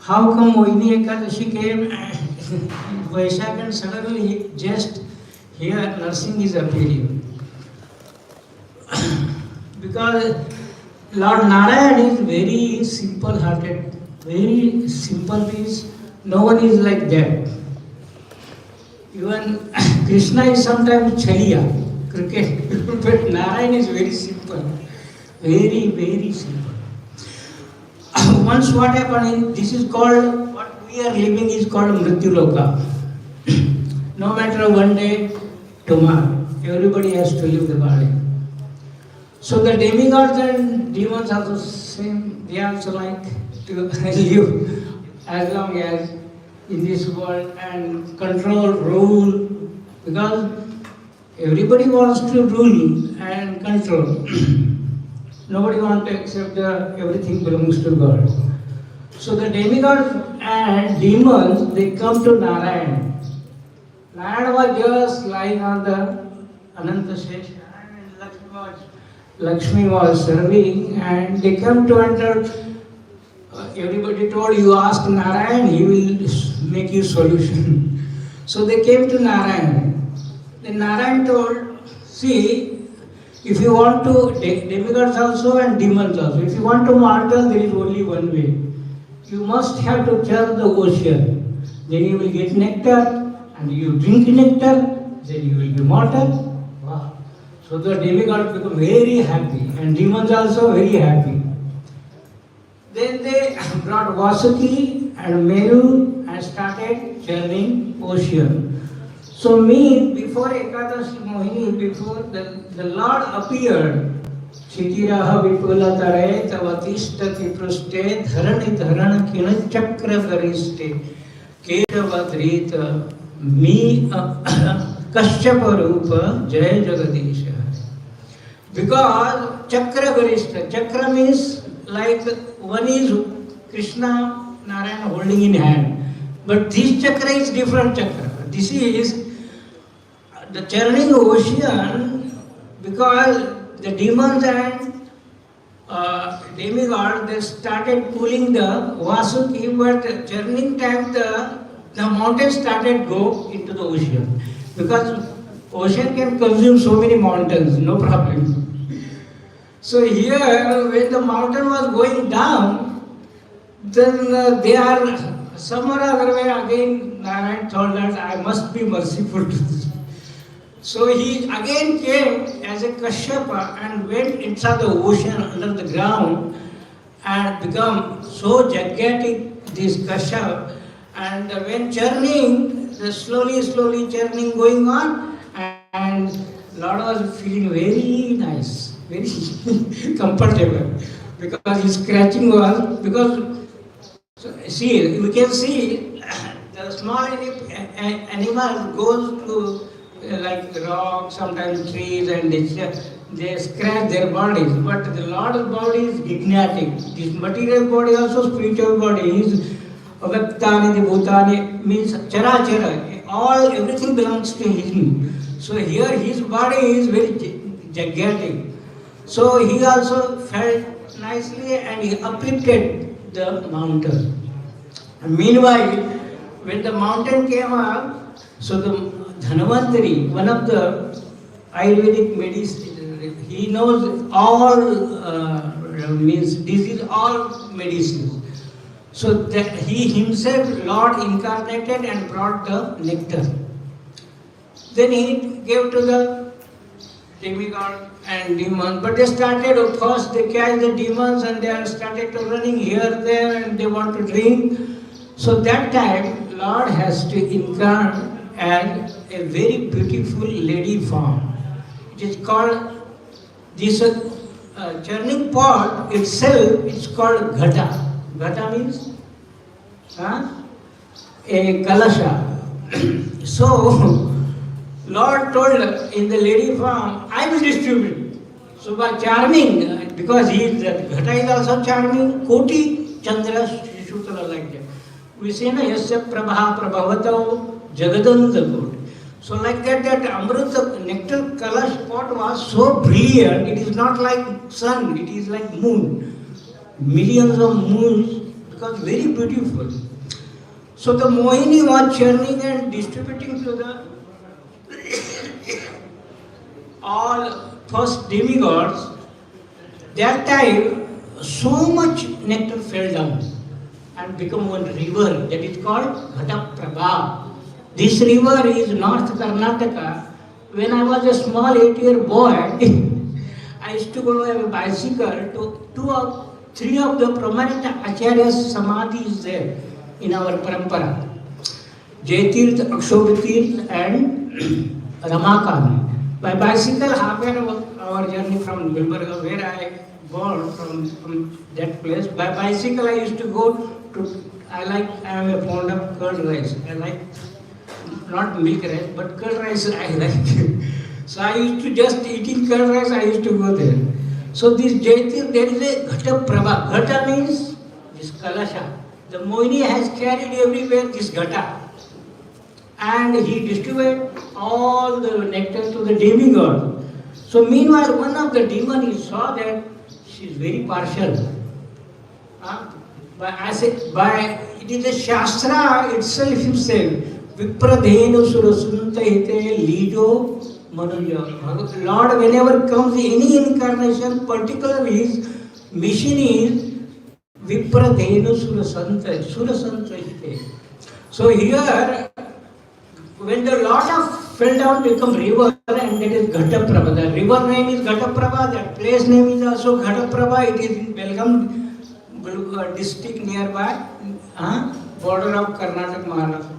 how come Mohini Ekadashi came in Vaishak and suddenly just here Nrsimha is appearing? Because Lord Narayan is very simple hearted, very simple means no one is like that. Even Krishna is sometimes chaliya, cricket, but Narayan is very simple, very, very simple. Once what happened, this is called, what we are living is called Mrityuloka. No matter one day, tomorrow, everybody has to leave the body. So the demigods and demons are the same, they also like to live as long as in this world and control, rule, because everybody wants to rule and control. Nobody wants to accept that everything belongs to God. So the demigods and demons, they come to Narayan. Narayan was just lying on the Ananta Shesha and Lakshmi was serving and they come to enter. Everybody told you ask Narayan, he will make you solution. So they came to Narayan. Then Narayan told, see, if you want to, demigods also and demons also, if you want to mortal, there is only one way. You must have to churn the ocean. Then you will get nectar, and you drink nectar, then you will be mortal. Wow. So the demigods become very happy, and demons also very happy. Then they brought Vasuki and Meru and started churning ocean. So before Ekadashi Mohini, before the Lord appeared, Chitiraha Vipulatare Tavatistati Pruste Dharani Dharana Kina Chakra Gariste Kedavadrita Mi Kashyapa Rupa Jaya Jagadisha. Because Chakra Garista, Chakra means like one is Krishna Narayan holding in hand. But this chakra is different chakra. This is the churning ocean, because the demons and demigods, they started pulling the Vasuki, but churning time the mountains started go into the ocean. Because ocean can consume so many mountains, no problem. So here, when the mountain was going down, then they are somewhere or other way again Narayan told that I must be merciful to this. So he again came as a Kashyapa and went inside the ocean under the ground and become so gigantic, this Kashyap. And when churning, the slowly churning going on, and Lord was feeling very nice, very comfortable, because his scratching was, because see, we can see the small animal goes to like rocks, sometimes trees, and they scratch their bodies. But the Lord's body is gigantic. This material body also spiritual body is Bhaktani, Bhutani, means Chara. All, everything belongs to him. So here his body is very gigantic. So he also felt nicely and he uplifted the mountain. And meanwhile, when the mountain came up, so the Dhanvantari, one of the Ayurvedic medicine, he knows all, means this is all medicine. So that he himself, Lord incarnated and brought the nectar. Then he gave to the demigod and demons, but they started, of course, they catch the demons and they started to running here, there, and they want to drink. So that time, Lord has to incarnate as a very beautiful lady form. It is called, this churning pot itself is called Ghata. Ghata means a kalasha. So, Lord told in the lady form, I will distribute. So by charming, because Ghata is also charming, Koti Chandra Shishutala like that. We say, na, Yasya Prabha Prabhavato Jagadanta Koti. So like that Amrita nectar kalash pot was so brilliant, it is not like sun, it is like moon. Millions of moons because very beautiful. So the Mohini was churning and distributing to the all first demigods. That time, so much nectar fell down and become one river that is called Ghataprabha. This river is North Karnataka. When I was a small 8-year boy, I used to go on a bicycle to three of the prominent Acharyas Samadhis there in our parampara. Jaitirth, Akshobatirth and Ramakant. By bicycle, half an hour journey from Gulbarga, where I born from that place. By bicycle, I used to go to, I am a fond of curd rice. I like, not milk rice, but curd rice I like. So I used to just eating curd rice, I used to go there. So this Jaitir, there is a Ghata Prabha. Ghata means this Kalasha. The Mohini has carried everywhere this Ghata. And he distributed all the nectar to the demigod. So meanwhile, one of the demons saw that she is very partial. It is a Shastra itself himself. Vipradhenu surasanta hite lijo manuja. Lord, whenever comes any incarnation, particularly his mission is Vipradhenu surasanta hite. So here, when the Lord fell down to become river, and that is Ghataprabha. The river name is Ghataprabha, that place name is also Ghataprabha. It is in Belgaum district nearby, border of Karnataka, Maharashtra.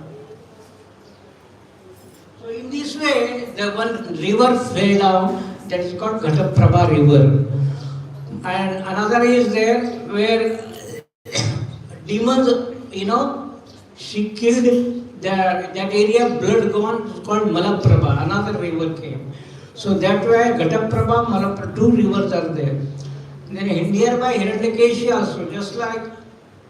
So in this way, the one river fell down, that is called Ghataprabha river. And another is there where demons, she killed that area, blood gone, is called Malaprabha, another river came. So that way Ghataprabha, Malaprabha, two rivers are there. Then nearby Hiranyakesha also, just like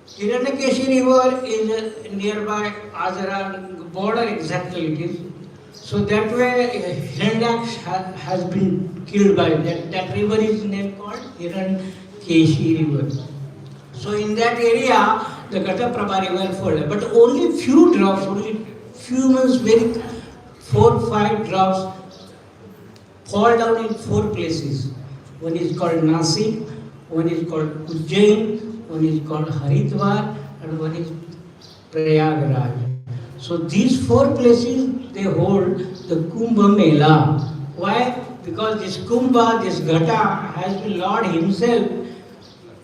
Hiranyakesha river is nearby Azara border exactly it is. So that way Hiranyaksha has been killed by that river is named called Hiranyakesha river. So in that area, the Ghataprabha river flowed, but only few drops, only few means very 4-5 drops fall down in 4 places. One is called Nasik, one is called Ujjain, one is called Haridwar, and one is Prayagraj. So these 4 places they hold the Kumbh Mela. Why? Because this Kumbha, this Ghata has been Lord himself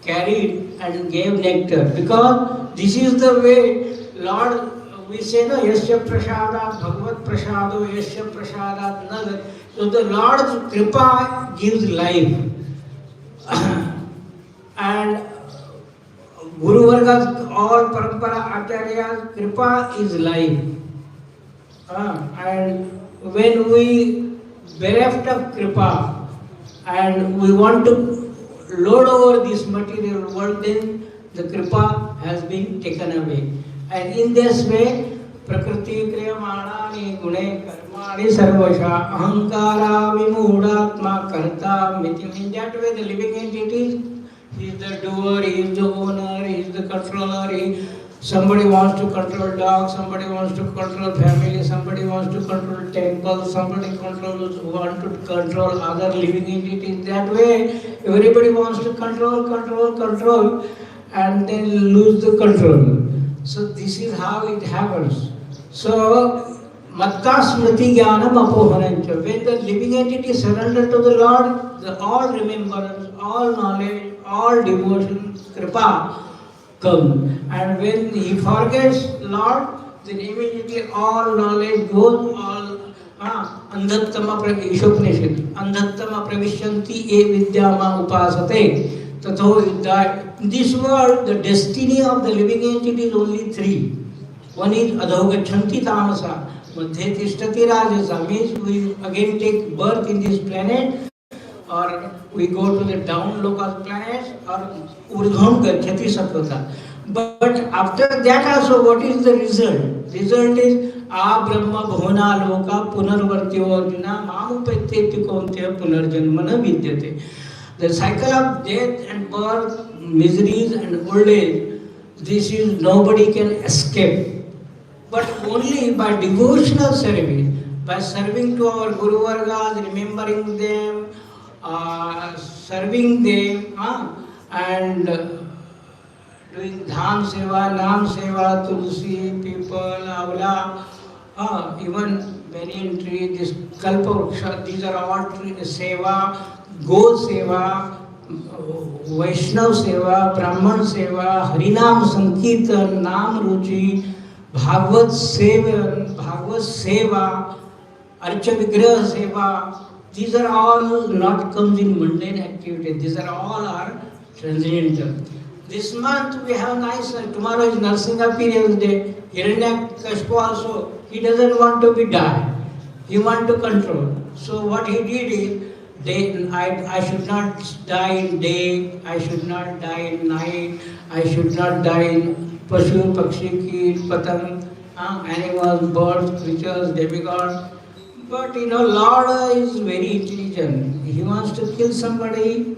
carried and gave nectar. Because this is the way Lord, we say no, Yasya Prasadat, Bhagavad Prasado, Yasya Prasadat, another. So the Lord's Kripa gives life. And Guru Vargas, all Parampara Acharyas, Kripa is life. And when we bereft of Kripa and we want to load over this material world, then the Kripa has been taken away. And in this way, Prakriti Kriyamanani Gune Karmani Sarvasha Ahankara Vimudatma Karta Miti. In that way, the living entities, he is the doer, he is the owner, he is the controller. Somebody wants to control dogs, somebody wants to control family, somebody wants to control temples, somebody wants to control other living entities. That way, everybody wants to control, and then lose the control. So this is how it happens. So, Matta Smriti Jnanam Apohanancha. When the living entity surrender to the Lord, all remembrance, all knowledge, all devotion, Kripa come. And when he forgets Lord, then immediately all knowledge goes, all Andhattama Ishopanishad. Andhattama Pravishyanti E Vidyama Upasate. In this world, the destiny of the living entity is only 3. One is Adhogachanti Tamasa, Madhye Tishtati Rajasa, means we again take birth in this planet, or we go to the down local planets, or Urdhvam Gacchati Satvata. But after that also, what is the result? Result is A Brahma Bhuvana Loka Punarvartyo Arjuna Mamupeteti Kontya Punarjanmana Vidyate. The cycle of death and birth, miseries and old age, this is nobody can escape. But only by devotional service, by serving to our Guru Vargas, remembering them, serving them, and doing Dham Seva, Nam Seva, Tulsi, people, Avla, even banyan tree, this Kalpa Vriksha, these are all trees, Seva, Go Seva, Vaishnav Seva, Brahman Seva, Harinam Sankirtan, Nam Ruchi, Bhagavad Seva, Archa Vigraha Seva. These are all not comes in mundane activity. These are all are transcendental. This month we have nice, tomorrow is Nrsimha period day. Hiranyakashipu also, he doesn't want to be die. He want to control. So what he did is, I should not die in day, I should not die in night, I should not die in Pashu, Pakshi, Kit, Patang, animals, birds, creatures, demigods. But Lord is very intelligent. He wants to kill somebody,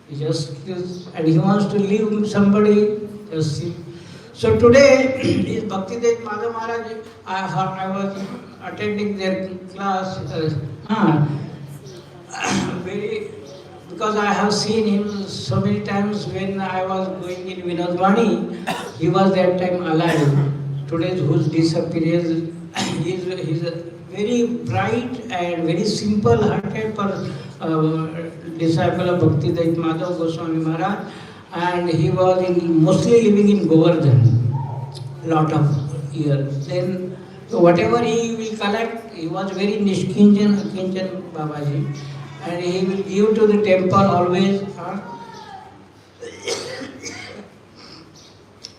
he just kills, and he wants to leave somebody, just see. So today is Bhaktivedanta Madhav Maharaj. I was attending their class. Because I have seen him so many times when I was going in Vinodvani, he was that time alive. Today, whose disappearance, he's a very bright and very simple-hearted disciple of Bhaktivedanta Madhav Goswami Maharaj, and he was mostly living in Govardhan, lot of years. Then, whatever he will collect, he was very Nishkinjan, Akinchan Babaji. And he will give to the temple always.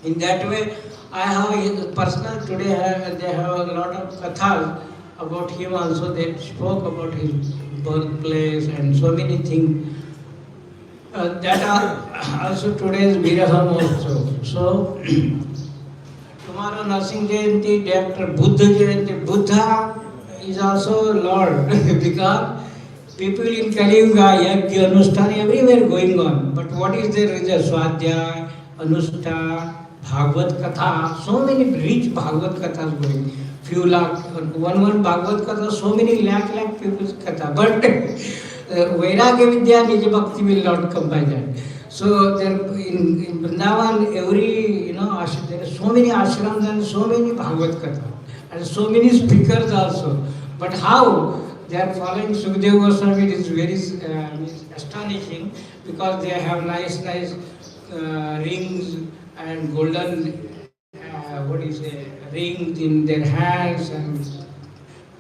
In that way, I have his personal, today they have a lot of kathas about him also. They spoke about his birthplace and so many things. That are also today's Viraham also. So, tomorrow Nrsimha Jayanti, day after Buddha Jayanti. Buddha is also Lord because people in Kali Yuga, Yajna, Anushthan, everywhere going on. But what is their result? Swadhyaya, Anushthan, Bhagavad Katha, so many rich Bhagavad Kathas going. Few lakh, one Bhagavad Katha, so many lakh people's Katha. But Vairagya Vidya, Nija Bhakti will not come by that. So there in Bandhav, every, there are so many ashrams and so many Bhagavad Katha. And so many speakers also. But how? They are following Sukadeva Goswami. It is very astonishing because they have nice rings and golden rings in their hands and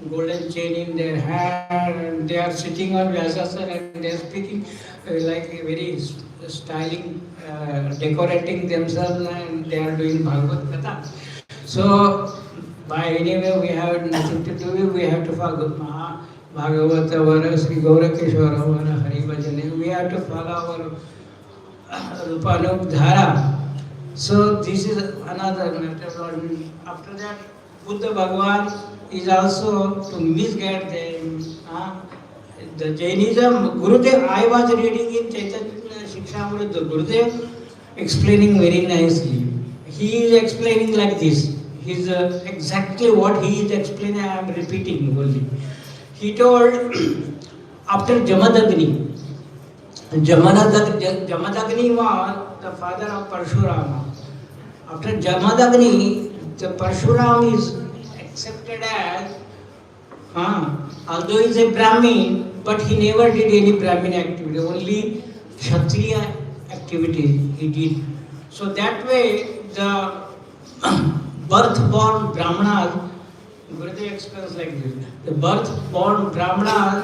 golden chain in their hand, and they are sitting on Vyasasana and they are speaking like a very styling, decorating themselves, and they are doing Bhagavad Gita. So by anyway we have nothing to do, we have to follow Bhagavata Vara, Sri Gaurakeshwara Vara, Hari Bhajane. We have to follow our Rupanup Dhara. So this is another matter. After that, Buddha Bhagavan is also to misguide them. The Jainism, Gurudev, I was reading in Chaitanya Shikshamrita, Gurudev explaining very nicely. He is explaining like this. He is exactly what he is explaining, I am repeating only. He told after Jamadagni was the father of Parshurama. After Jamadagni, the Parshuram is accepted as, although he is a Brahmin, but he never did any Brahmin activity, only Kshatriya activities he did. So that way, the birth-born Brahmanas, Gurudev explains like this, the birth-born Brahmanas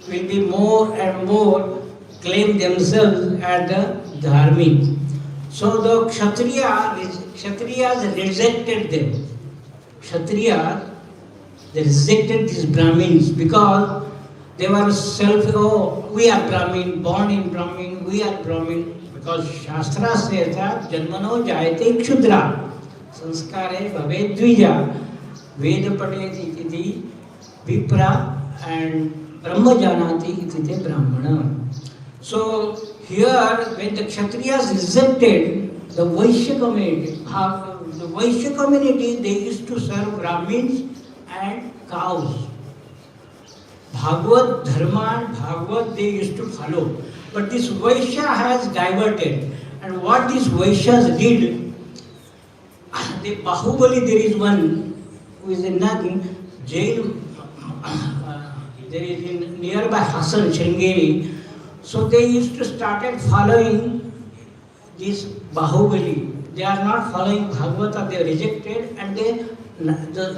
will be more and more claim themselves as the Dharmic. So the Kshatriyas rejected them. Kshatriyas, they rejected these Brahmins because they were we are Brahmin, born in Brahmin, we are Brahmin, because Shastra says that Janmano Jayate Kshudra, Sanskare Bhave Dvija, Veda Pateti Iti Vipra and Brahma Janati Iti Brahmana. So here, when the Kshatriyas rejected the Vaishya community. The Vaishya community, they used to serve Brahmins and cows. Bhagavad Dharma and Bhagavad they used to follow. But this Vaishya has diverted. And what these Vaishyas did, the Bahubali, there is one who is in jail, there is in nearby Hassan, Sringeri. So they used to started following this Bahubali. They are not following Bhagavata, they rejected, and the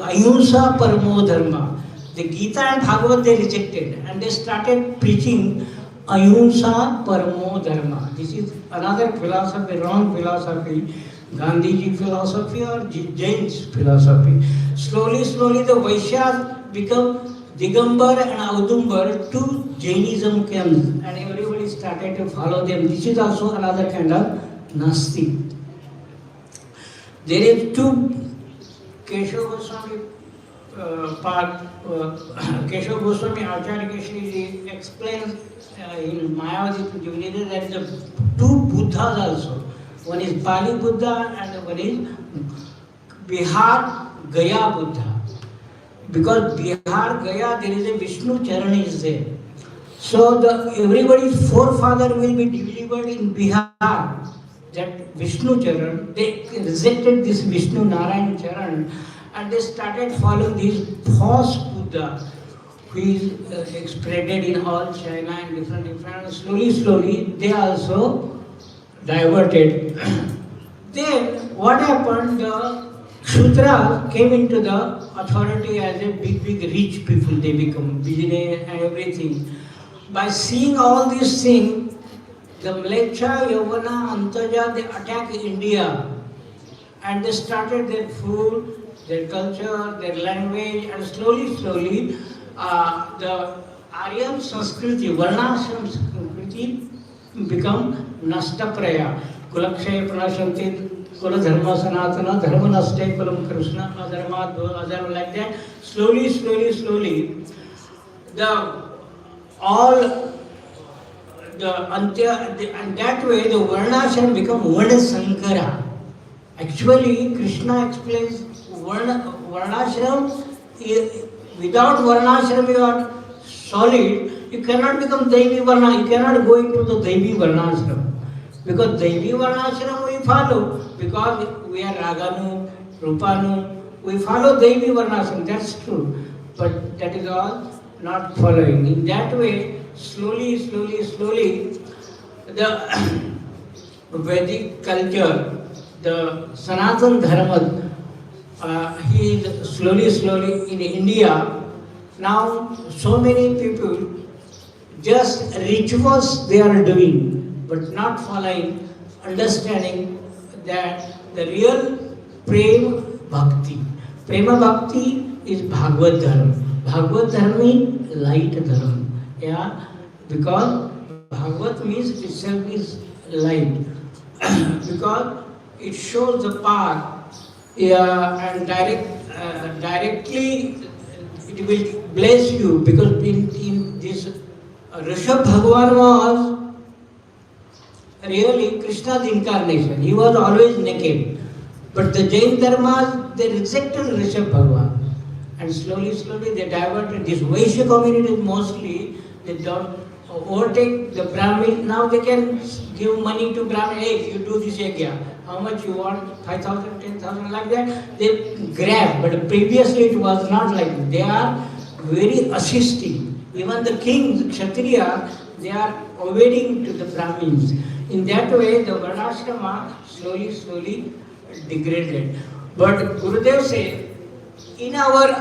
Ahimsa Paramo Dharma. The Gita and Bhagavad they rejected, and they started preaching Ahimsa Paramo Dharma. This is another philosophy, wrong philosophy, Gandhiji philosophy or Jain's philosophy. Slowly, slowly the Vaishyas become Digambar and Audumbar, two Jainism came, and everybody started to follow them. This is also another kind of Nasti. There is two Keshav Goswami Keshav Goswami Acharya Keshri explains in Mayavadi Divinity that the two Buddhas also. One is Pali Buddha and one is Bihar Gaya Buddha. Because Bihar Gaya there is a Vishnu Charan is there. So everybody's forefather will be delivered in Bihar. That Vishnu Charan, they rejected this Vishnu Narayan Charan and they started following this false Buddha who is spreaded in all China and different. Slowly, they also diverted. Then what happened? The Shudra came into the authority as a big rich people. They become business and everything. By seeing all these things, the Mleccha, Yavana, Antaja, they attacked India and they started their food, their culture, their language, and slowly, the Aryan Sanskriti, Varnashram Sanskriti become Nashtapraya. Kulakshaya Pranashanti, Kula Dharma Sanatana, Dharma Naste, Kulam Krishna, Adharma, Adharma, like that. Slowly, and that way the Varnashram become Varna Sankara. Actually, Krishna explains Varnashram, without Varnashram you are solid, you cannot become Devi Varna, you cannot go into the Devi Varnashram. Because Devi Varnashram we follow, because we are Raganu, Rupanu, we follow Devi Varnashram, that's true. But that is all not following. In that way, slowly, the Vedic culture, the Sanatan Dharma, he is slowly in India. Now, so many people, just rituals they are doing, but not following, understanding that the real Prema Bhakti. Prema Bhakti is Bhagavad Dharma. Bhagavad Dharma means light Dharma. Yeah, because Bhagavad means itself is light. Because it shows the path, and directly it will bless you. Because in this Rishabh Bhagavan was really Krishna's incarnation. He was always naked. But the Jain Dharmas, they rejected Rishabh Bhagavan. And slowly they diverted. This Vaishya community mostly, they don't overtake the Brahmin. Now they can give money to Brahmin. Hey, you do this yajna. How much you want? 5,000, 10,000, like that. They grab. But previously it was not like that. They are very assisting. Even the kings, Kshatriya, they are obeying to the Brahmins. In that way, the Varnashrama slowly degraded. But Gurudev said, in our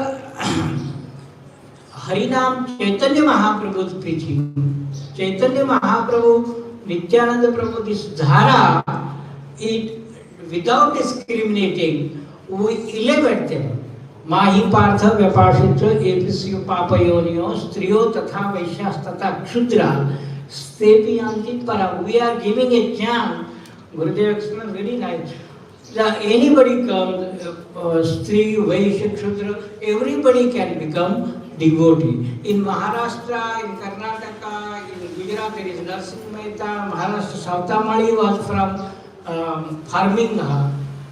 Harinam Chaitanya Mahaprabhu's preaching, Chaitanya Mahaprabhu, Nityananda Prabhu, this dhara, it without discriminating, we elevate them. Mahi Partha Vyapashitra Episyo Papayoniyo Striyo Tatha Vaishyas Tatha Kshudra Stepi Anti Para. We are giving a chant. Gurudev explained very nice. Anybody comes, Stri, Vaishya, Kshudra, everybody can become devotee. In Maharashtra, in Karnataka, in Gujarat, there is Nrsimha. Maharashtra Sautamali was from farming.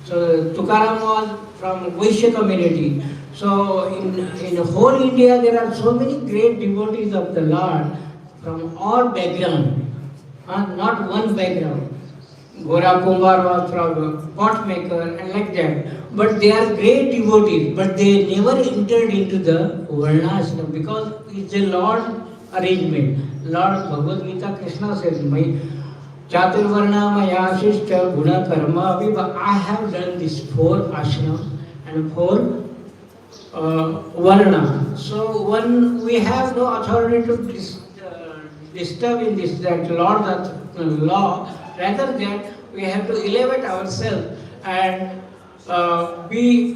So Tukaram was from Vaishya community. So in whole India there are so many great devotees of the Lord from all background, not one background. Gora Kumar was from pot maker and like that. But they are great devotees, but they never entered into the Varnashram because it's a Lord arrangement. Lord Bhagavad Gita Krishna says, Chaturvarna Mayashishta Guna Karma Viva. I have done this 4 ashram and 4 Varna. So when we have no authority to disturb in this that Lord law, rather than we have to elevate ourselves and we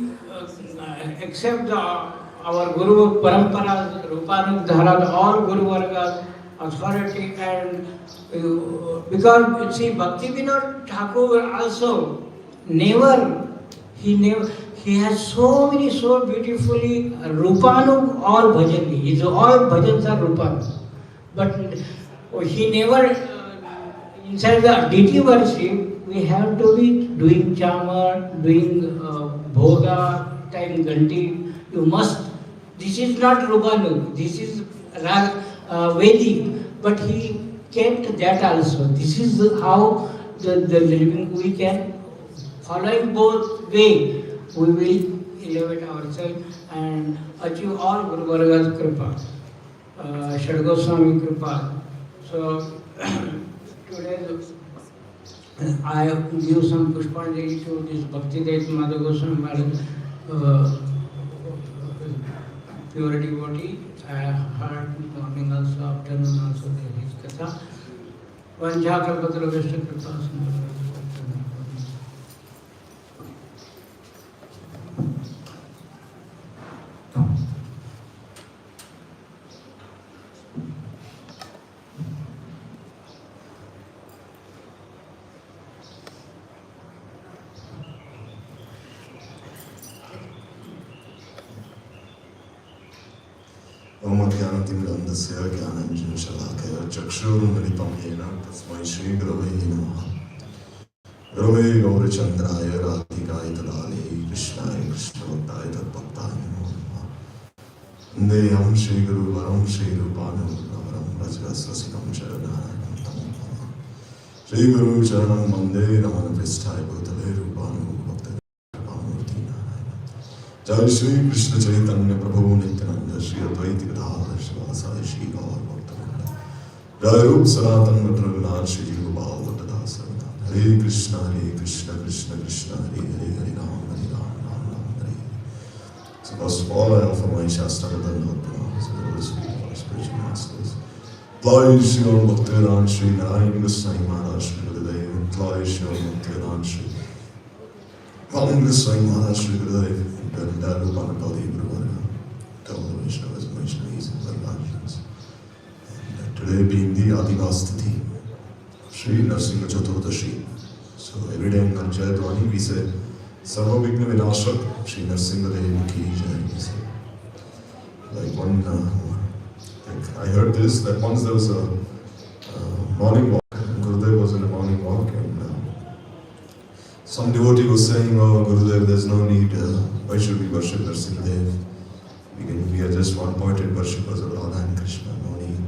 accept our Guru Parampara, Rupanudhara, all Guru Vargas authority, and because see Bhaktivedanta Thakur also he has so many so beautifully Rupanu all bhajan. His all bhajans are Rupanu, but he never inside the deity worship we have to be doing chamar, doing bhoga, time ganti. You must. This is not Rupanu. This is Vedic, but he kept that also. This is how the living we can, following both way, we will elevate ourselves and achieve all Guru Varga's kripa, Shadgoswami kripa. So today I give some Pushpanjali to this Bhaktivedanta Madhav Goswami Maharaj, pure devotee. I heard morning also, afternoon also there is Katha. Vanjha Kalpatra Vishnu Kripa Sundara. ज्ञानतिमिरन्दस्य ज्ञानञ्जनशलाकया चक्षुरुन्मिलितं येन तस्मै श्रीगुरवे नमः। गुरवे गौरचन्द्राय राधिकाय तदालये कृष्णाय कृष्णभक्ताय तद्भक्ताय नमो नमः। वन्देऽहं श्रीगुरुवरं श्रीरूपानुगुणवरं व्रजरसरसिकं शरणागतं तं नमः। श्रीगुरुचरणं वन्दे नमनपृष्ठाय भूतले रूपानुगभक्तकृपामूर्ति नारायण। जय श्री कृष्ण चैतन्य प्रभु नित्यानंद श्री अद्वैत गदाधर शिवासाय श्री गौर भक्तवृंद। जय रूप सनातन रघुनाथ श्री जीव भाव दास हरे Krishna Krishna Krishna Hare Hare Hare Ram Ram Hare Hare. So first of all I offer my Shastra-Bandhav pranams to those our spiritual masters. Glory Shri Om Bhaktivedanta Shri Narayan Goswami Maharaj Shri Gurudev. Glory Shri Om Bhaktivedanta Shri Narayan Goswami Maharaj Shri Gurudev. And Rupanapadi Guru Varga, to all the Vaishnavas, Vaishnavis and Vairagins. And today being the Adivastiti, Shri Nrsimha Chaturdashi. So every day in Jayadwani we say Sarva Vigna Vinashak Shri Nrsimha Devi Ki Jai. We say. Like one, I heard this, that once there was a morning walk, Gurudev was in a morning walk, and some devotee was saying, oh Gurudev, there's no need, why should we worship Nrsimha Dev? We are just one-pointed worshippers of Radha and Krishna, no need.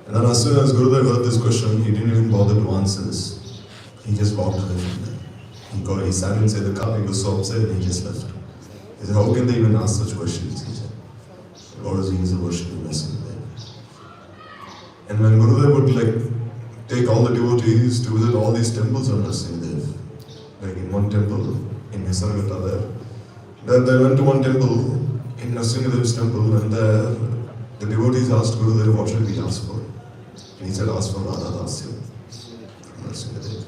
And then as soon as Gurudev heard this question, he didn't even bother to answer this. He just walked away from there. He sat inside the car, he was so upset, and he just left. He said, how can they even ask such questions? He said, God is a worship of Nrsimha Dev. And when Gurudev would take all the devotees to visit all these temples of Nrsimha Dev, like in one temple in Nisargata there they went to one temple in Nrsimha Dev's temple, and there the devotees asked Gurudev, what should we ask for? And he said, ask for Radha Dasya from Nrsimha Dev.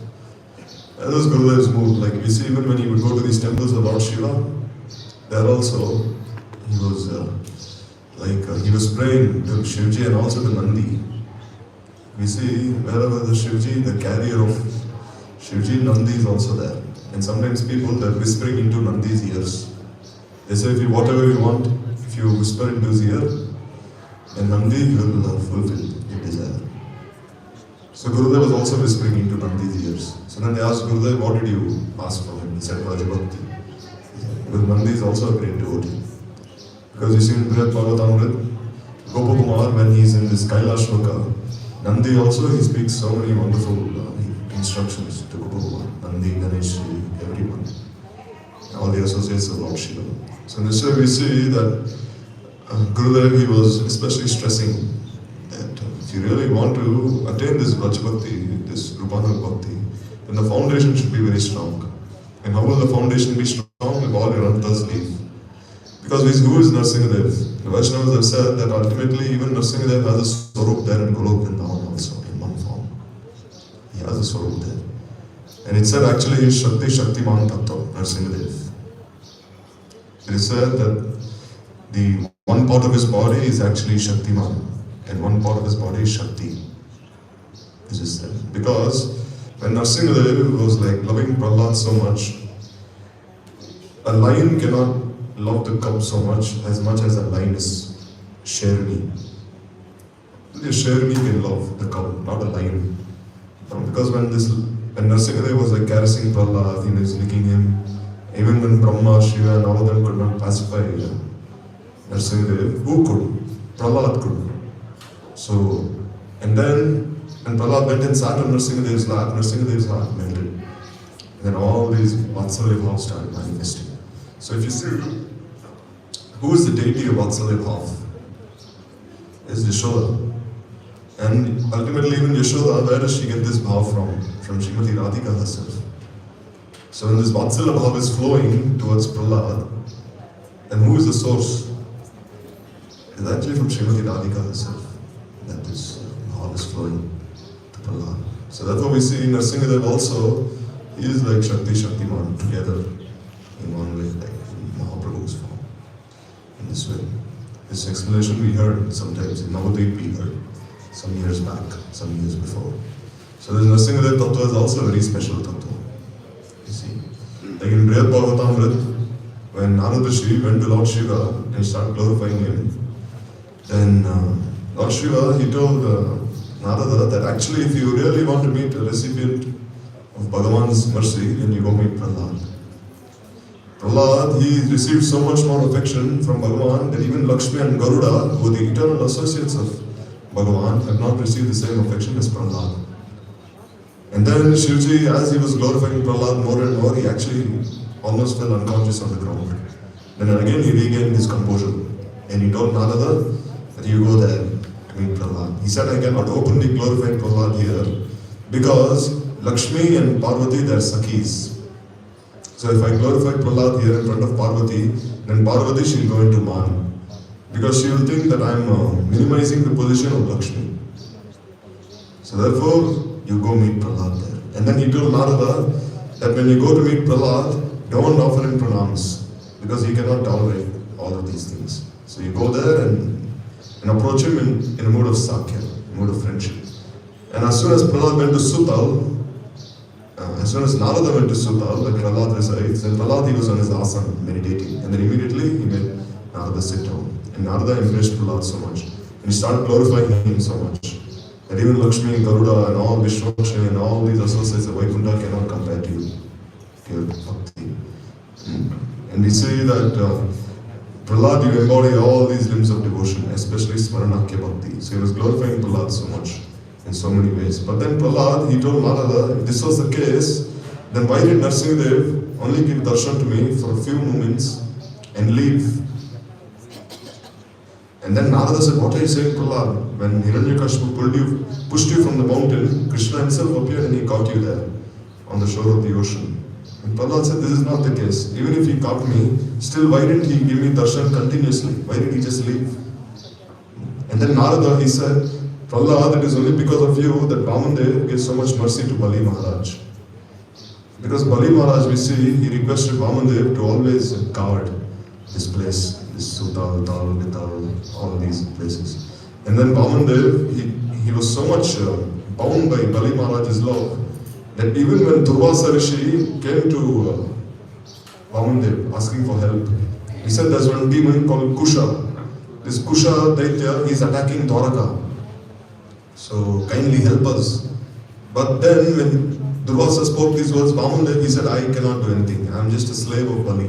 And those Gurudev's moved. Like we see, even when he would go to these temples of Lord Shiva, there also he was he was praying to Shivji and also to Nandi. We see wherever the Shivji, the carrier of Shivji, Nandi is also there. And sometimes people, they're whispering into Nandi's ears. They say, if you whatever you want, if you whisper into his ear, then Nandi will fulfill your desire. So So Gurudev was also whispering into Nandi's ears. So then they asked Gurudev, what did you ask from him? He said, Bhakti. Because Nandi is also a great devotee. Because you see in Bhagavatamrita, Gopakumar, when he is in this Kailashloka, Nandi also, he speaks so many wonderful instructions to Gopakumar, Nandi, Ganesh, everyone, all the associates of Lord Shiva. So in this way we see that Gurudev, he was especially stressing that if you really want to attain this Bhakti, this Rupanal Bhakti, then the foundation should be very strong. And how will the foundation be strong if all your antas leave? Because who is Nrsimha? The Vaishnavas have said that ultimately even Nrsimha has a Swarup there in Golok Vrindavan also, in one form. He has a Swarup there. And it said actually he is Shaktiman Tattva, Nrsimha. It is said that the one part of his body is actually Shaktiman, and one part of his body is Shakti. This is said. Because when Nrsimha was like loving Prahlad so much, a lion cannot love the cub so much as a lion is Sherni. The Sherni can love the cub, not a lion. Because when Nrsimha was like caressing Prahlad, he was licking him, even when Brahma, Shiva and all of them could not pacify Nrsimha, who could? Prahlad could. So, and then when Prahlad went and sat on Nrsimha's lap, Nrsimha's heart melted. And then all these Vatsalya bhavs started manifesting. So if you see, who is the deity of Vatsalya bhav? Is Yashoda. And ultimately even Yashoda, where does she get this bhav from? From Srimati Radhika herself. So when this Vatsalya bhav is flowing towards Prahlad, then who is the source? It is actually from Srimati Radhika herself that this bhav is flowing to Prahlad. So that's what we see in Nrsimha also. He is like Shaktiman together in one way, like in Mahaprabhu's form. In this way. This explanation we heard sometimes in Navadvip we heard some years back, some years before. So this Nrsimha Tattva is also a very special Tattva. You see. Like in Brihad Bhagavatamrita, when Narada went to Lord Shiva and started glorifying him, then Lord Shiva, he told Narada that actually if you really want to meet a recipient of Bhagavan's mercy, then you go meet Prahlad. Prahlad, he received so much more affection from Bhagavan that even Lakshmi and Garuda, who are the eternal associates of Bhagavan, have not received the same affection as Prahlad. And then Shivji, as he was glorifying Prahlad more and more, he actually almost fell unconscious on the ground. Then again he regained his composure. And he told Narada that you go there to meet Prahlad. He said, I cannot openly glorify Prahlad here because Lakshmi and Parvati, they are Sakhis. So if I glorify Prahlad here in front of Parvati, then Parvati she'll go into Man. Because she will think that I am minimizing the position of Lakshmi. So therefore, you go meet Prahlad there. And then he told Narada that when you go to meet Prahlad, don't offer him pranams. Because he cannot tolerate all of these things. So you go there and approach him in a mood of Sakhya, a mood of friendship. And as soon as Prahlad went to Sutal, as soon as Narada went to Sutal, where Prahlad resides, then Prahlad, he was on his asana, meditating. And then immediately he made Narada sit down. And Narada embraced Prahlad so much. And he started glorifying him so much. That even Lakshmi, Garuda and all Vishwakshmi and all these associates of Vaikuntha cannot compare to you, to your bhakti. And we see that Prahlad, you embody all these limbs of devotion, especially Smaranakya Bhakti. So he was glorifying Prahlad so much in so many ways. But then Prahlad, he told Narada, if this was the case, then why did Nrsimha only give darshan to me for a few moments and leave? And then Narada said, what are you saying, Prahlad? When Hiranyakashipu pushed you from the mountain, Krishna himself appeared and he caught you there on the shore of the ocean. And Prahlad said, this is not the case. Even if he caught me, still why didn't he give me darshan continuously? Why did he just leave? And then Narada, he said, Prahlad, it is only because of you that Vamandev gave so much mercy to Bali Maharaj. Because Bali Maharaj, we see, he requested Vamandev to always guard this place, this Sutal, Tal, Vital, all these places. And then Vamandev, he was so much bound by Bali Maharaj's love that even when Durvasa Rishi came to Vamandev asking for help, he said there's one demon called Kusha. This Kusha Daitya is attacking Dwaraka. So kindly help us. But then when Durvasa spoke these words, Vamandev, he said, I cannot do anything. I am just a slave of Bali.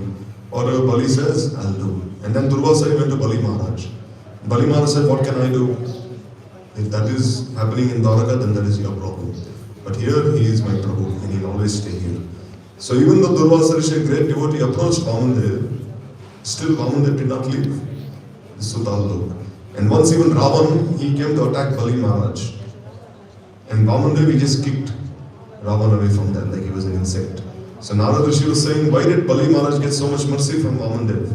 Whatever Bali says, I'll do. And then Durvasa went to Bali Maharaj. Bali Maharaj said, what can I do? If that is happening in Dwaraka, then that is your problem. But here he is my Prabhu and he will always stay here. So even though Durvasa Rishi, a great devotee, approached Vamandev, still Vamandev did not leave the Sutal Lok. And once even Ravan, he came to attack Bali Maharaj. And Vamandev, he just kicked Ravan away from there like he was an insect. So Narada Rishi was saying, why did Bali Maharaj get so much mercy from Vamandev?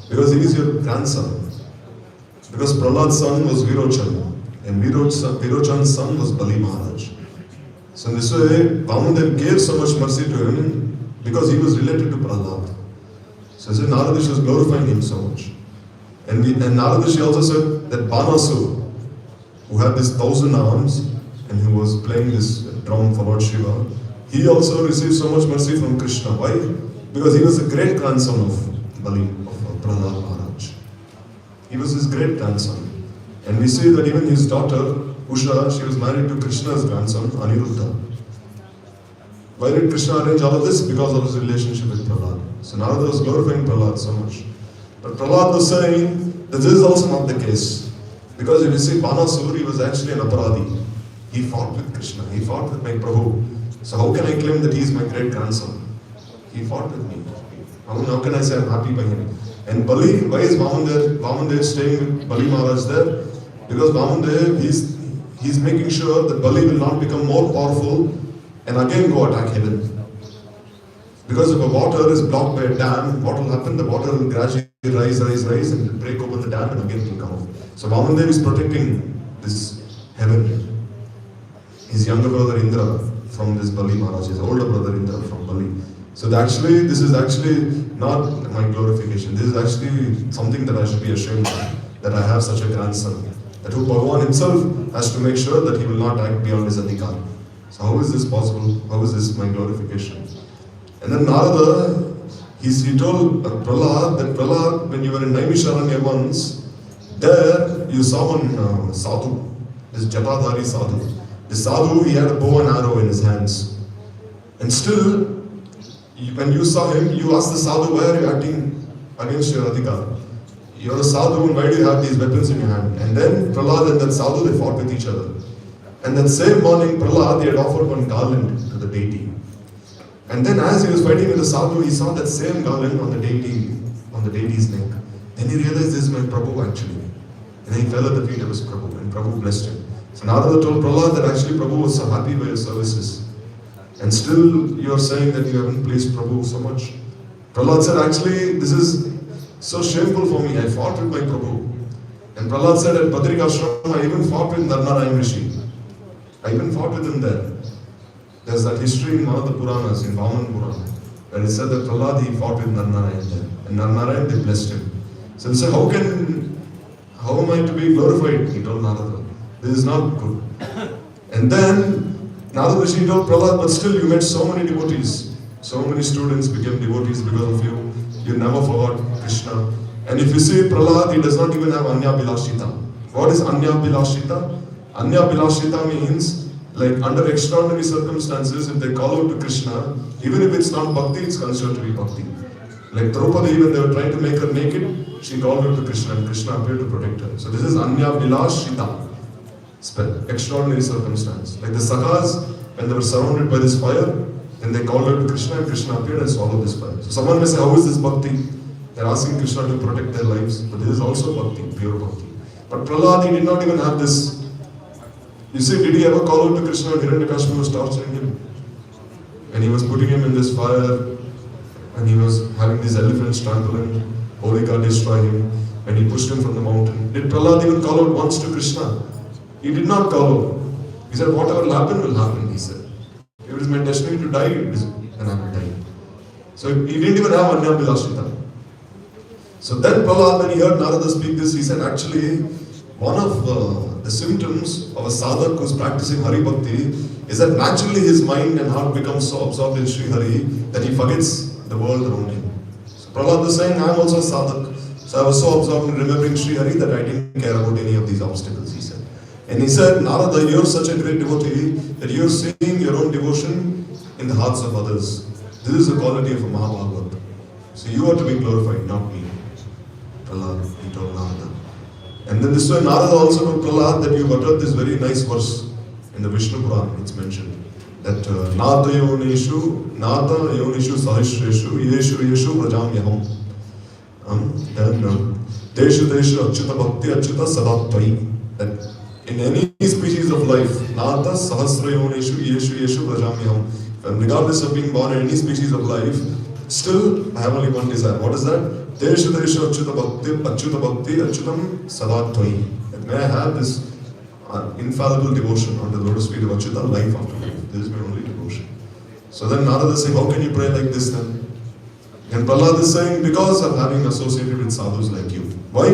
Because he is your grandson. Because Prahlad's son was Virochan. And Virochan's son was Bali Maharaj. So in this way, Vamandev gave so much mercy to him because he was related to Prahlad. So Narada Rishi was glorifying him so much. And Narada Rishi also said that Banasur, who had this 1,000 arms and who was playing this drum for Lord Shiva, he also received so much mercy from Krishna. Why? Because he was a great grandson of Bali, of Prahlad Maharaj. He was his great grandson. And we see that even his daughter, Usha, she was married to Krishna's grandson, Aniruddha. Why did Krishna arrange all of this? Because of his relationship with Prahlad. So Narada was glorifying Prahlad so much. But Prahlad was saying that this is also not the case. Because if you see Banasur, he was actually an aparadi. He fought with Krishna. He fought with my Prabhu. So how can I claim that he is my great grandson? He fought with me. How can I say I'm happy by him? And Bali, why is Vamandev staying with Bali Maharaj there? Because Vamandev, he's making sure that Bali will not become more powerful and again go attack heaven. Because if a water is blocked by a dam, what will happen? The water will gradually rise and break open the dam and again it will come off. So Vamandev is protecting this heaven. His younger brother Indra from this Bali Maharaj, his older brother Indra from Bali. So this is actually not my glorification. This is actually something that I should be ashamed of, that I have such a grandson. That who Bhagavan himself has to make sure that he will not act beyond his adhikar. So how is this possible? How is this my glorification? And then Narada, he told Prahlad that Prahlad, when you were in Naimisharanya once, there you saw one sadhu, this Jatadhari sadhu. The sadhu, he had a bow and arrow in his hands. And still, when you saw him, you asked the sadhu, why are you acting against your adhikar? You're a sadhu and why do you have these weapons in your hand? And then Prahlad and that sadhu, they fought with each other. And that same morning, Prahlad, he had offered one garland to the deity. And then as he was fighting with the sadhu, he saw that same garland on the deity's neck. Then he realized this is my Prabhu actually. And then he fell at the feet of his Prabhu and Prabhu blessed him. So Narada told Prahlad that actually Prabhu was so happy by your services. And still you are saying that you haven't pleased Prabhu so much. Prahlad said, actually this is so shameful for me. I fought with my Prabhu. And Prahlad said, at Badrika Ashram, I even fought with Nrsimha Rishi. I even fought with him there. There's that history in one of the Puranas, in Vaman Purana, where it said that Prahlad, he fought with Narnarayan there. And Narnarayan, they blessed him. So he said, how am I to be glorified? He told Narada. This is not good. And then Narada Rishi told Prahlad, but still you met so many devotees. So many students became devotees because of you. You never forgot Krishna. And if you see Prahlad, he does not even have Anya Bilashita. What is Anya Bilashita? Anya Bilashita means, like under extraordinary circumstances, if they call out to Krishna, even if it's not Bhakti, it's considered to be Bhakti. Like Draupadi, when they were trying to make her naked, she called out to Krishna and Krishna appeared to protect her. So this is Anya Bilashita. Extraordinary circumstance. Like the Sakhas, when they were surrounded by this fire, then they called out to Krishna and Krishna appeared and swallowed this fire. So someone may say, how is this Bhakti? They're asking Krishna to protect their lives, but this is also Bhakti, pure Bhakti. But Prahlad, he did not even have this. You see, did he ever call out to Krishna when Hiranyakashipu was torturing him? And he was putting him in this fire, and he was having these elephants trample him, Holika destroy him, and he pushed him from the mountain. Did Prahlad even call out once to Krishna? He did not call out. He said, whatever will happen, he said. If it is my destiny to die, then I will die. So he didn't even have Anya Bilashita. So then Prahlad, when he heard Narada speak this, he said, actually, one of the symptoms of a sadhak who is practicing Hari Bhakti is that naturally his mind and heart becomes so absorbed in Sri Hari that he forgets the world around him. So Prahlad was saying, I am also a sadhak. So I was so absorbed in remembering Sri Hari that I didn't care about any of these obstacles, he said. And he said, Narada, you're such a great devotee that you're seeing your own devotion in the hearts of others. This is the quality of a Maharaj.Bhakta. So you are to be glorified, not me. Prahlad, he told Narada. And then this way Narada also told Prahlad that you uttered this very nice verse in the Vishnu Puran. It's mentioned that Nata yonishu sahishreshu yeshu vrajamyaham. Then Deshu achyuta bhakti achyuta sadattvai. That in any species of life, Nata sahasra yonishu yeshu vrajamyaham. Regardless of being born in any species of life, still I have only one desire. What is that? Deshu achyuta bhakti achyutam sadattvai. That may I have this infallible devotion on the lotus feet of Achyuta life after life. This is my only devotion. So then Narada is saying, how can you pray like this then? And Prahlad is saying, because of having associated with sadhus like you. Why?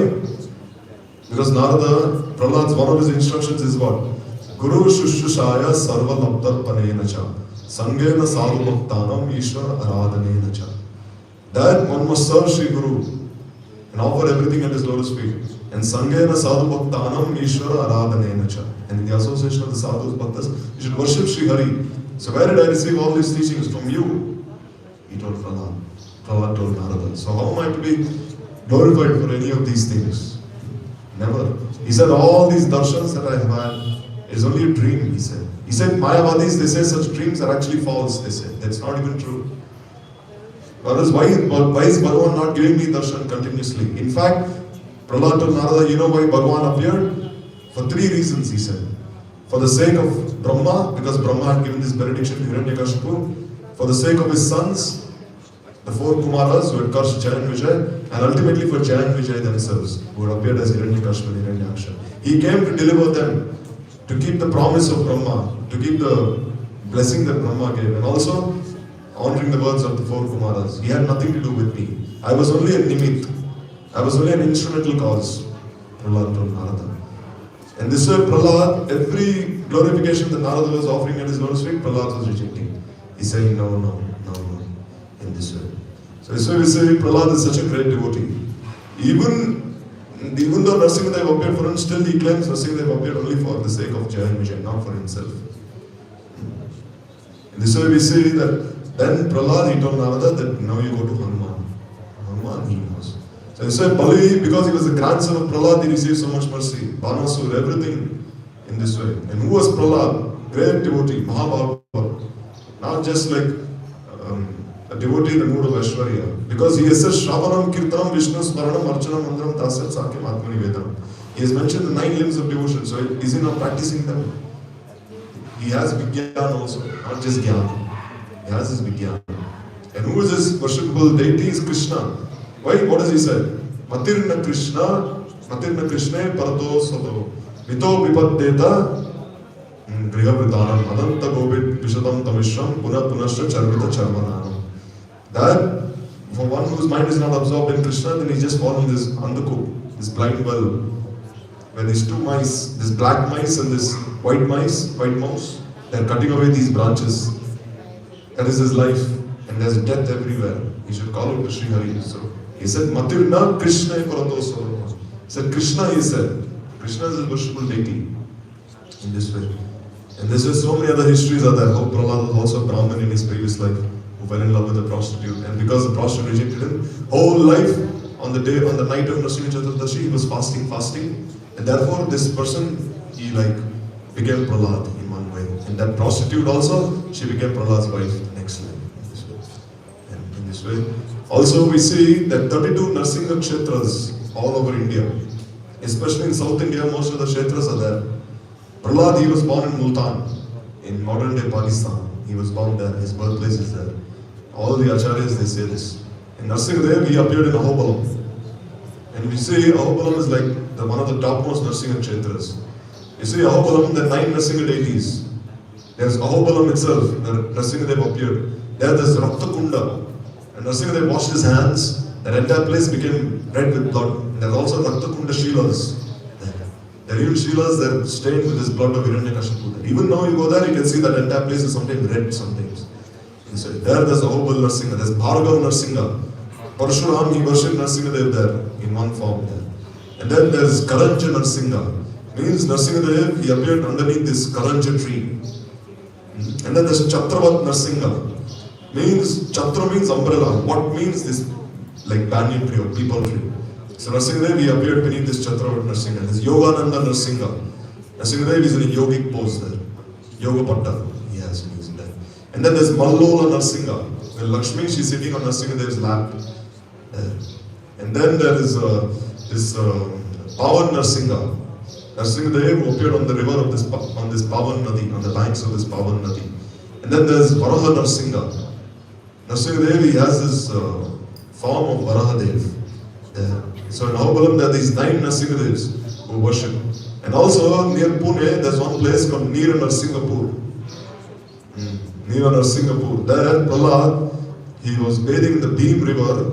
Because Narada, Prahlad's one of his instructions is what? Guru Shushushaya Sarva Labdar Panena Cha Sangena Sadhu Bhaktanam Ishwar Aradhanena Cha. That one must serve Sri Guru and offer everything at his lotus feet. And Sangena Sadhu Bhaktanam Ishwara Aradhanena Cha. And in the association of the sadhus, bhaktas, you should worship Sri Hari. So where did I receive all these teachings? From you. He told Prahlad. Prahlad told Narada. So how am I to be glorified for any of these things? Never. He said all these darshans that I have had is only a dream, he said. He said Mayavadis, they say such dreams are actually false, they said. That's not even true. Whereas why is Bhagavan not giving me darshan continuously? In fact, Prahlad told Narada, you know why Bhagavan appeared? For 3 reasons, he said. For the sake of Brahma, because Brahma had given this benediction to Hiranyakashipu. For the sake of his sons, the 4 Kumaras who had cursed Jaya and Vijay, and ultimately for Jaya and Vijay themselves, who had appeared as Hiranyakashipu and Hiranyaksha. He came to deliver them, to keep the promise of Brahma, to keep the blessing that Brahma gave, and also honoring the words of the 4 Kumaras. He had nothing to do with me. I was only a nimit. I was only an instrumental cause. Prahlad told Narada. And this way Prahlad, every glorification that Narada was offering at his lotus feet, Prahlad was rejecting. He's saying no, in this way. So this way we say Prahlad is such a great devotee. Even though Nrsimha appeared for him, still he claims Nrsimha appeared only for the sake of Jaya and Vijay, not for himself. In this way we see that then Prahlad, he told Narada that now you go to Hanuman. Hanuman he knows. So he said Bali, because he was the grandson of Prahlad, he received so much mercy. Banasur, everything in this way. And who was Prahlad? Great devotee, Maharaj.Bhakta. Not just like a devotee in the mood of Aishwarya. Because he has said Shravanam, Kirtanam, Vishnu, Smaranam, Archanam, Mandram, Tasyat, Sakyam, Atmani, Vedam. He has mentioned the 9 limbs of devotion. So is he not practicing them? He has Vigyan also, not just Gyan. He has his Vigyan. And who is his worshipable deity? Is Krishna. Why? What does he say? Matirna Krishna Parato Sato Vito Vipaddeta Grihavritanam Adanta Gobit Vishatam Tamishram Puna Punashra Charvita Charvananam. That for one whose mind is not absorbed in Krishna, then he just falls in this andhaku, this blind well, where these 2 mice, this black mice and this white mouse, they are cutting away these branches. That is his life, and there is death everywhere. He should call out to Sri Hari. So he said, Matirna Krishna Parato. He said, Krishna, he said. Krishna is his worshipful deity. In this way. And this way, so many other histories are there. How Prahlad was also a Brahmin in his previous life, who fell in love with a prostitute. And because the prostitute rejected him, whole night of Nrsimha Chaturdashi, he was fasting. And therefore, this person, he became Prahlad in one way. And that prostitute also, she became Prahlad's wife next life. In this way. Also, we see that 32 Nrsimha Kshetras all over India. Especially in South India, most of the Kshetras are there. Prahlad, he was born in Multan, in modern day Pakistan. He was born there, his birthplace is there. All the acharyas, they say this. In Nrsimha, he appeared in Ahobalam. And we see Ahobalam is like one of the topmost Nrsimha Kshetras. You see Ahobalam, there are 9 Nrsimha deities. There's Ahobalam itself, where Nrsimha appeared. There's Rakta Kunda. And Nrsimha washed his hands, that entire place became red with blood. And there's also Rakta Kunda Shilas. There are even Shilas that are stained with this blood of Hiranyakashipu. Even now you go there, you can see that entire place is sometimes red sometimes. There's Ahobal Nrsimha, there's Bhargav Nrsimha. Parshuram, he worshipped Nrsimha there in one form there. And then there's Karanja Nrsimha. Means Nrsimhadev, he appeared underneath this Karanja tree. And then there's Chatravat Nrsimha. Means, Chatra means umbrella. What means this, like banyan tree or peepal tree? So Nrsimhadev, he appeared beneath this Chatravat Nrsimha. This Yogananda Nrsimha. Nrsimhadev is in a yogic pose there. Yoga Patta. He has in there. And then there's Mallola Nrsimha. When Lakshmi, she's sitting on Nrsimhadev's lap. And then there is this Pavan Nrsimha. Nrsimhadev appeared on the river of this Pavan Nadi, on the banks of this Pavan Nadi. And then there's Varaha Nrsimha. Nrsimhadev, he has this form of Varahadev. So in Ahobalam there are these 9 Nrsimhadevs who worship. And also near Pune, there's one place called Neera Nrsinghapur. Neera Nrsinghapur. There, Prahlad, he was bathing in the Bhim river,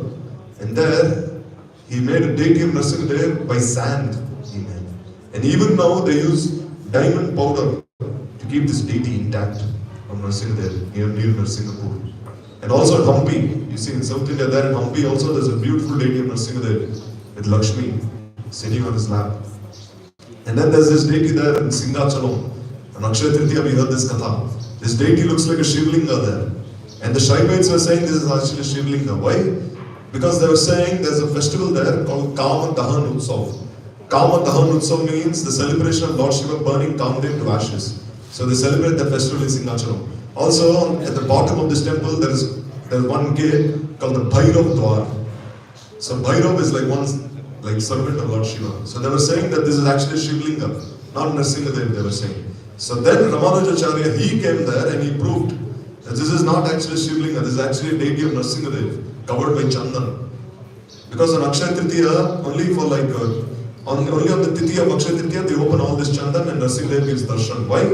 and there he made a deity of Nrsimhadev by sand. And even now they use diamond powder to keep this deity intact of Nrsimhadev near Nrsinghapur. And also at Hampi, you see in South India there in Hampi also there's a beautiful deity of Nrsimhadev with Lakshmi sitting on his lap. And then there's this deity there in Singhachalam. On Akshaya Tritiya we heard this katha. This deity looks like a Shivlinga there. And the Shaivites were saying this is actually Shivlinga. Why? Because they were saying there's a festival there called Kama Dahan Utsav. Kama Dahan Utsav means the celebration of Lord Shiva burning Kamdev to ashes. So they celebrate the festival in Singhachalam. Also, at the bottom of this temple, there is one gate called the Bhairav Dwar. So Bhairav is like servant of Lord Shiva. So they were saying that this is actually Shivlinga, not Nrsimhadev, they were saying. So then Ramanujacharya, he came there and he proved that this is not actually Shivlinga, this is actually a deity of Nrsimhadev, covered by Chandan. Because on Akshaya Tritiya, only on the Tithi of Akshaya Tritiya, they open all this Chandan and Nrsimhadev gives darshan. Why?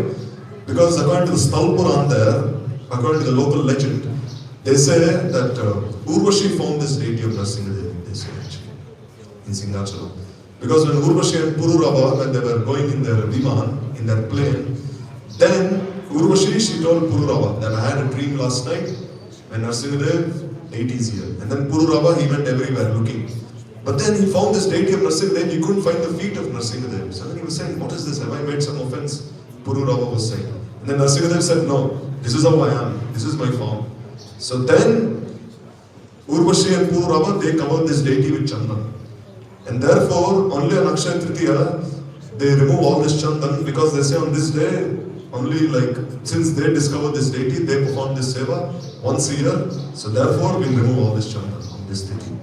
Because according to the Sthal Puran there, according to the local legend, they say that Urvashi found this deity of Nrsimhadev, they say actually, in Singhachalam. Because when Urvashi and Pururava, when they were going in their Viman, in their plane, then Urvashi, she told Pururava that I had a dream last night when Nrsimhadev, deity is here. And then Pururava, he went everywhere looking. But then he found this deity of Nrsimhadev, he couldn't find the feet of Nrsimhadev. So then he was saying, what is this? Have I made some offense? Pururava was saying. And then Nrsimhadev said, no, this is how I am, this is my form. So then Urvashi and Pururava, they covered this deity with Chandan. And therefore, only on Akshaya Tritiya, they remove all this Chandan because they say on this day, only since they discovered this deity, they perform this seva once a year. So therefore, we remove all this Chandan on this deity.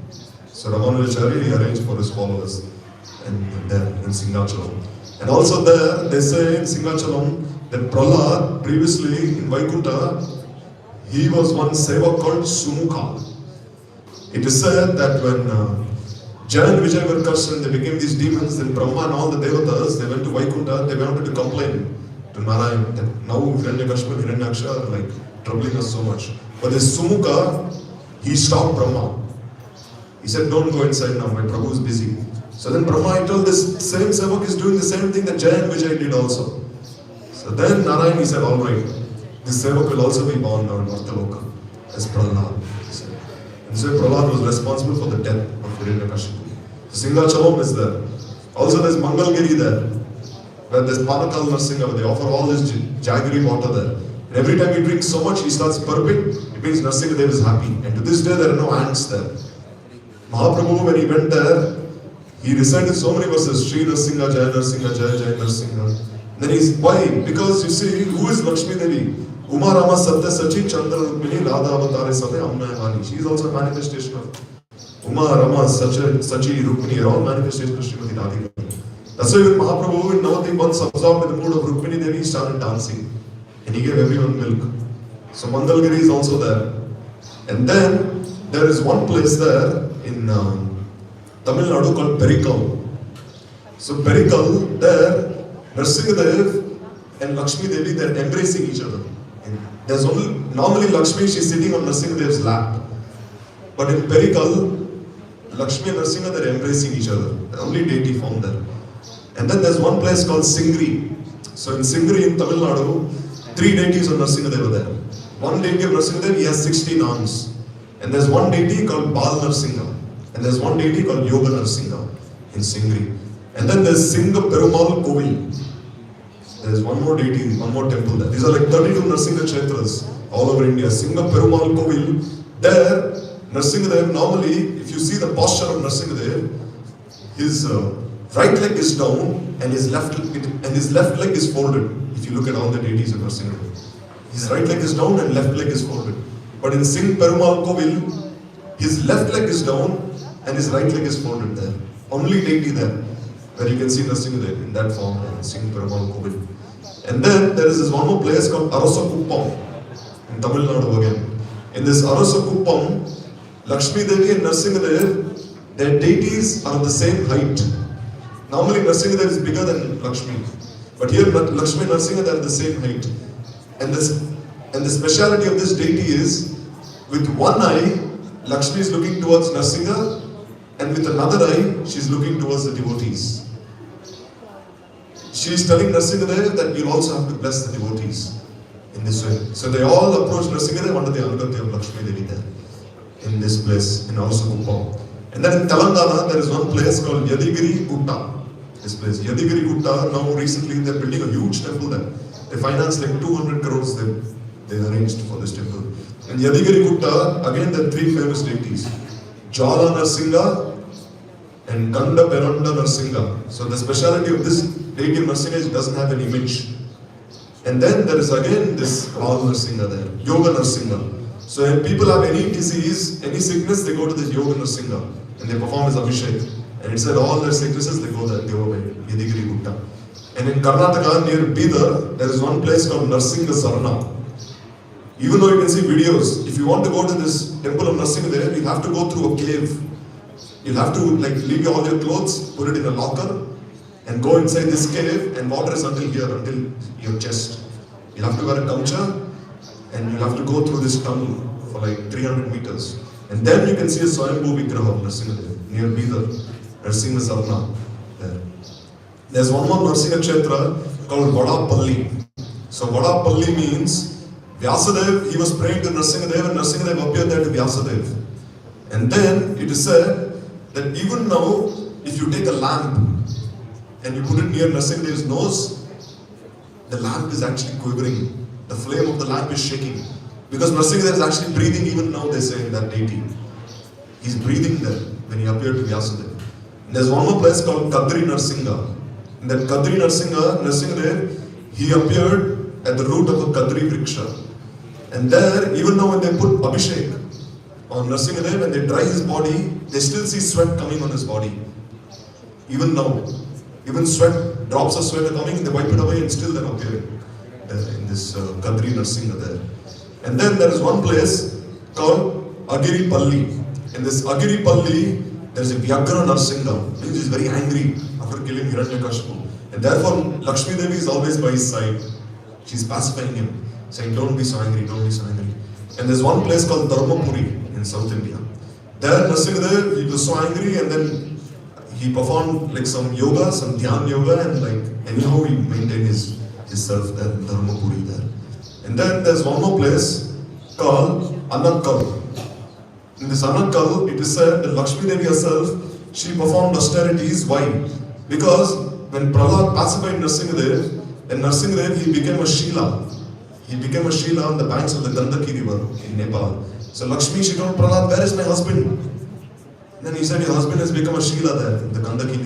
So Ramanujacharya, he arranged for his followers there in Singhachalam. And also there, they say in Singhachalam that Prahlad, previously in Vaikuntha, he was one seva called Sumukha. It is said that when Jaya and Vijay were cursed and they became these demons, then Brahma and all the devatas, they went to Vaikuntha, they wanted to complain to Narayan that now Hiranyakashipu and Hiranyaksha are troubling us so much. But this Sumukha, he stopped Brahma. He said, don't go inside now, my Prabhu is busy. So then Brahma told this same Sevak is doing the same thing that Jaya and Vijay did also. So then Narayan, he said, alright, this Sevak will also be born now in Vartaloka as Prahlad. And so Prahlad was responsible for the death of Hiranyakashipu. So Singhachalam is there. Also there's Mangalgiri there, where there's Panakal Nrsimha, where they offer all this jaggery water there. And every time he drinks so much, he starts burping, it means Nrsimhadev is happy. And to this day, there are no ants there. Mahaprabhu, when he went there, he recited so many verses, Shri Nrsimha, Jaya Nrsimha, Jaya Jaya Nrsimha. Then he's, why? Because you see, who is Lakshmi Devi? Uma Rama Satya Sachi Chandra Rukmini Radha Avatare Satya Amma Vani. She is also a manifestation of Uma Rama Sachi Rukmini are all manifestations of Srimati Radhika. That's why when Mahaprabhu in Navadvip once absorbed in the mood of Rukmini Devi, he started dancing. And he gave everyone milk. So Mangalgiri is also there. And then there is one place there in Tamil Nadu called Perikal. So Perikal, there, Nrsimhadev and Lakshmi Devi, they are embracing each other. And there's only, normally Lakshmi, she's sitting on Nrsimhadev's lap. But in Perikal, Lakshmi and Nrsimha, they're embracing each other. The only deity found there. And then there's one place called Singri. So in Singri in Tamil Nadu, 3 deities of Nrsimhadev are there. One deity of Nrsimhadev, he has 16 arms. And there's one deity called Bal Nrsimha. And there's one deity called Yoga Nrsimha in Singri. And then there's Singha Perumal Kovil. There's one more deity, one more temple there. These are like 32 Nrsimha Kshetras all over India. Singha Perumal Kovil. There, Nrsimhadev, normally, if you see the posture of Nrsimhadev, his right leg is down and his left leg is folded. If you look at all the deities of Nrsimhadev, his right leg is down and left leg is folded. But in Singh Perumal Kovil, his left leg is down and his right leg is folded there. Only deity there, where you can see Nrsimhadev in that form, Singh Perumal Kovil. And then there is this one more place called Arasakuppam in Tamil Nadu again. In this Arasakuppam, Lakshmi Devi and Nrsimhadev, their deities are of the same height. Normally Nrsimhadev is bigger than Lakshmi, but here Lakshmi and Nrsimha, they are the same height. And the speciality of this deity is, with one eye, Lakshmi is looking towards Nrsimha, and with another eye, she is looking towards the devotees. She is telling Nrsimhadev that you also have to bless the devotees in this way. So they all approach Nrsimhadev under the Anugati of Lakshmi Devi there, in this place, in Arasakuppam. And then in Telangana, there is one place called Yadigiri Gutta. This place, Yadigiri Gutta, now recently they're building a huge temple there. They financed like 200 crores they arranged for this temple. In Yadigiri Gutta, again there are three famous deities. Jala Nrsimha and Ganda Peranda Nrsimha. So the speciality of this deity of Nrsimha is it doesn't have an image. And then there is again this Val Nrsimha there, Yoga Nrsimha. So when people have any disease, any sickness, they go to this Yoga Nrsimha and they perform his Abhishek. And it said all their sicknesses, they go there, they go by Yadigiri Gutta. And in Karnataka, near Bidar, there is one place called Nrsimha Sarana. Even though you can see videos, if you want to go to this temple of Nrsimha there, you have to go through a cave. You'll have to leave all your clothes, put it in a locker, and go inside this cave, and water is until here, until your chest. You'll have to wear a kamcha, and you'll have to go through this tunnel for like 300 meters. And then you can see a Swayambhu Vigraha of Nrsimha there, near Bidar, Nrsimha Sarana there. There's one more Nrsimha Kshetra called Vadapalli. So Vadapalli means Vyasadev, he was praying to Nrsimhadev and Nrsimhadev appeared there to Vyasadev. And then it is said that even now, if you take a lamp and you put it near Nrsimhadev's nose, the lamp is actually quivering. The flame of the lamp is shaking. Because Nrsimhadev is actually breathing even now, they say in that deity. He's breathing there when he appeared to Vyasadev. And there's one more place called Kadri Nrsimha. In that Kadri Nrsimhadev, he appeared at the root of a Kadri Vriksha. And there, even now when they put Abhishek on Nrsimhadev and they dry his body, they still see sweat coming on his body. Even now. Even sweat, drops of sweat are coming, they wipe it away and still they're appearing in this Kadri Nrsimha there. And then there is one place called Agiri Palli. In this Agiri Palli, there is a Vyagra Nrsimha, which is very angry after killing Hiranyakashipu. And therefore, Lakshmi Devi is always by his side. She's pacifying him, saying, don't be so angry, don't be so angry. And there's one place called Dharmapuri in South India. There, Nrsimhadev, he was so angry and then he performed like some yoga, some dhyan yoga, and like anyhow he maintained his self there in Dharmapuri there. And then there's one more place called Anakkal. In this Anakkal, it is said that Lakshmi Devi herself, she performed austerities. Why? Because when Prahlad pacified Nrsimhadev, then Nrsimhadev, he became a Shila. He became a Shila on the banks of the Gandaki river in Nepal. So Lakshmi, she told Prahlad, where is my husband? Then he said, your husband has become a Shila there, in the Gandaki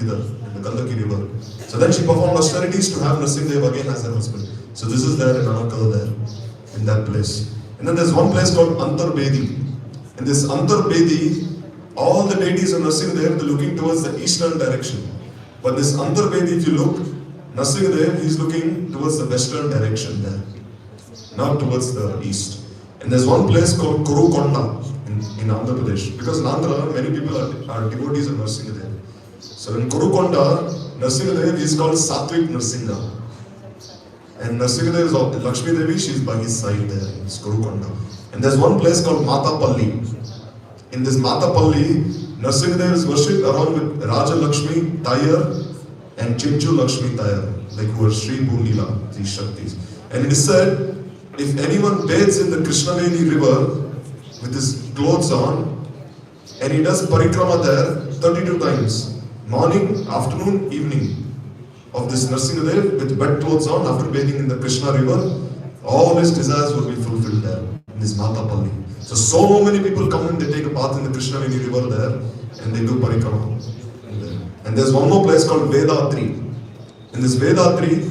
river. So then she performed austerities to have Nrsimhadev again as her husband. So this is there in Anakkal there, in that place. And then there's one place called Antarbedi. In this Antarbedi, all the deities of Nrsimhadev, they're looking towards the eastern direction. But this Antarbedi, if you look, Nrsimhadev, he's looking towards the western direction there, not towards the east. And there's one place called Kurukonda in Andhra Pradesh. Because in Andhra, many people are devotees of Nrsimhadev. So in Kurukonda, Nrsimhadev is called Satvik Nrsimha. And Nrsimhadev is Lakshmi Devi, she's by his side there in Kurukonda. And there's one place called Matapalli. In this Matapalli, Nrsimhadev is worshipped along with Raja Lakshmi, Tayar, and Chinchu Lakshmi Tayar, like who are Sri Bhunila, these Shaktis. And it is said, if anyone bathes in the Krishnaveni river with his clothes on, and he does parikrama there 32 times, morning, afternoon, evening of this Nrsimhadev with wet clothes on after bathing in the Krishna river. All his desires will be fulfilled there in this Matapalli. So many people come and they take a bath in the Krishna river there and they do parikrama. And there's one more place called Vedatri. In this Vedatri,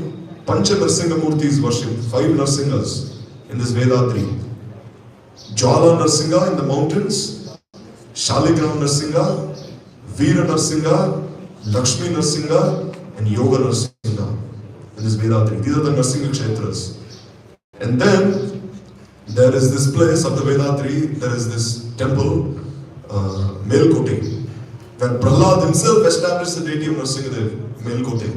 Pancha Nrsimha Murti is worshipped. 5 Nrsimhas in this Vedatri. Jwala Nrsimha in the mountains, Shaligram Nrsimha, Veera Nrsimha, Lakshmi Nrsimha, and Yoga Nrsimha in this Vedatri. These are the Nrsimha Kshetras. And then there is this place of the Vedatri, there is this temple, Melkote, where Prahlad himself established the deity of Nrsimhadev, Melkote.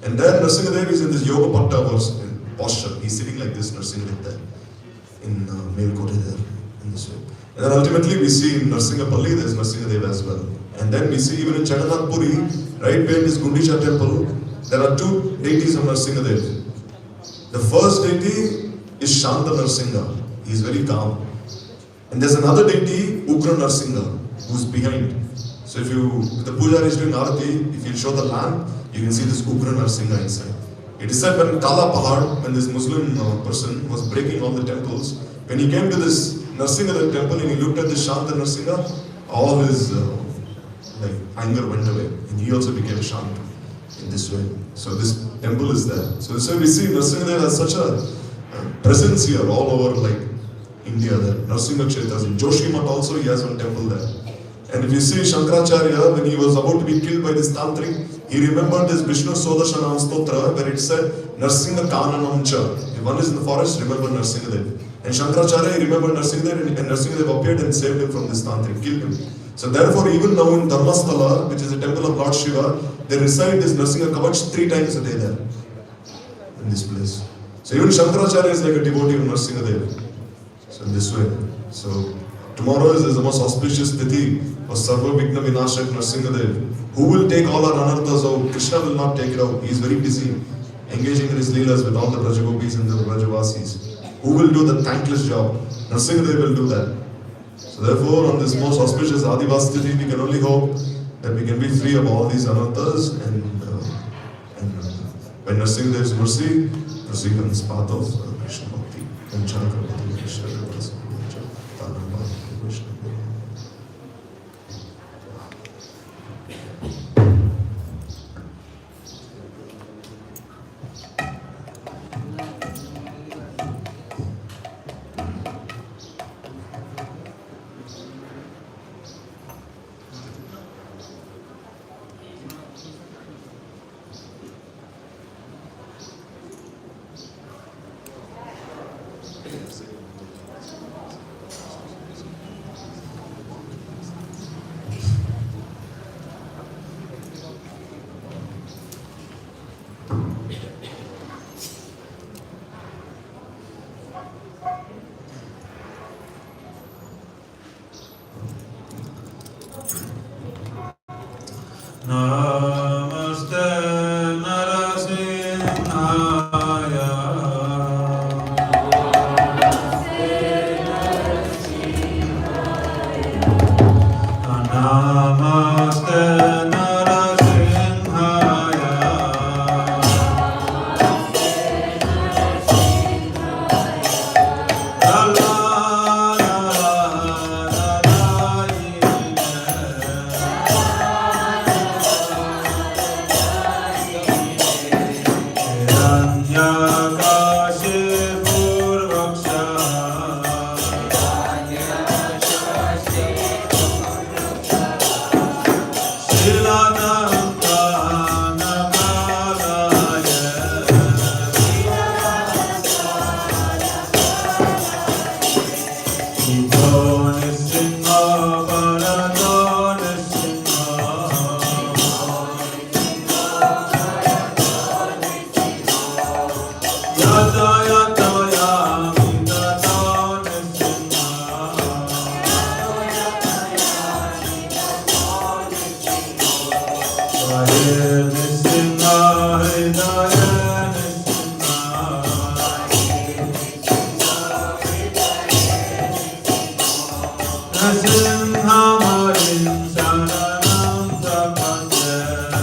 And there Nrsimhadev is in this Yoga Patta posture. He's sitting like this, Nrsimhadev there, in Melkote there, in this way. And then ultimately we see in Nrsimhapalli, there is Nrsimhadev as well. And then we see even in Jagannath Puri, right behind this Gundisha temple, there are 2 deities of Nrsimhadev. The first deity is Shanta Nrsimha. He is very calm. And there's another deity, Ugra Nrsimha, who's behind. So if the Pujari is doing Arati, if you show the lamp, you can see this Ugra Nrsimha inside. It is said when Kala Pahad, when this Muslim person was breaking all the temples, when he came to this Nrsimha temple and he looked at this Shanta Nrsimha, all his anger went away. And he also became Shanta in this way. So this temple is there. So we see Nrsimhadev has such a presence here all over like India there. Nrsimha Kshetras. In Joshimath also he has one temple there. And if you see Shankaracharya, when he was about to be killed by this Tantrik, he remembered this Vishnu Sodashanam Stotra where it said Nrsimha Kananam Cha. If one is in the forest, remember Nrsimhadev. And Shankaracharya, he remembered Nrsimhadev and Nrsimhadev appeared and saved him from this Tantrik, killed him. So therefore even now in Dharmasthala, which is a temple of Lord Shiva, they recite this Nrsimha Kavach 3 times a day there, in this place. So even Shankaracharya is like a devotee of Nrsimhadev. So in this way. So tomorrow is the most auspicious Tithi of Sarva Vigna Vinashak Nrsimhadev. Who will take all our anarthas out? Krishna will not take it out. He is very busy engaging in his leelas with all the Brajagopis and the Brajavasis. Who will do the thankless job? Nrsimhadev will do that. So therefore, on this most auspicious Adivas Tithi, we can only hope that we can be free of all these anarthas and when Nrsimhadev's mercy proceeds path of Krishna Bhakti. And Chaturdashi Krishna Namaste Nrsimhaya. Namaste Nrsimhaya. Nrsimha Marin Saranam Tapasya.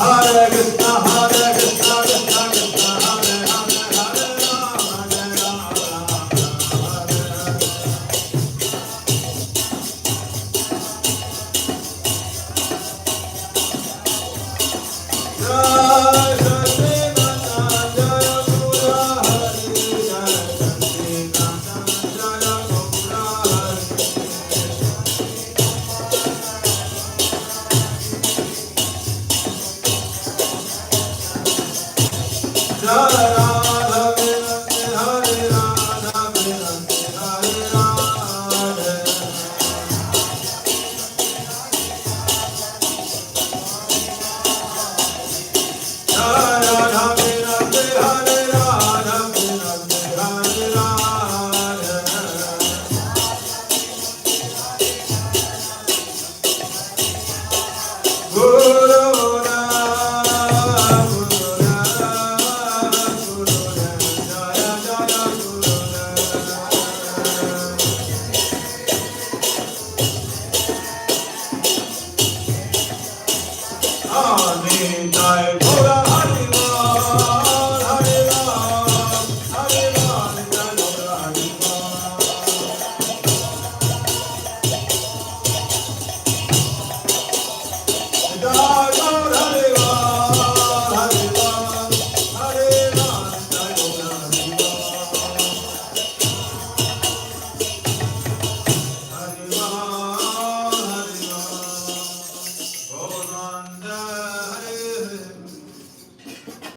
Hare Krishna.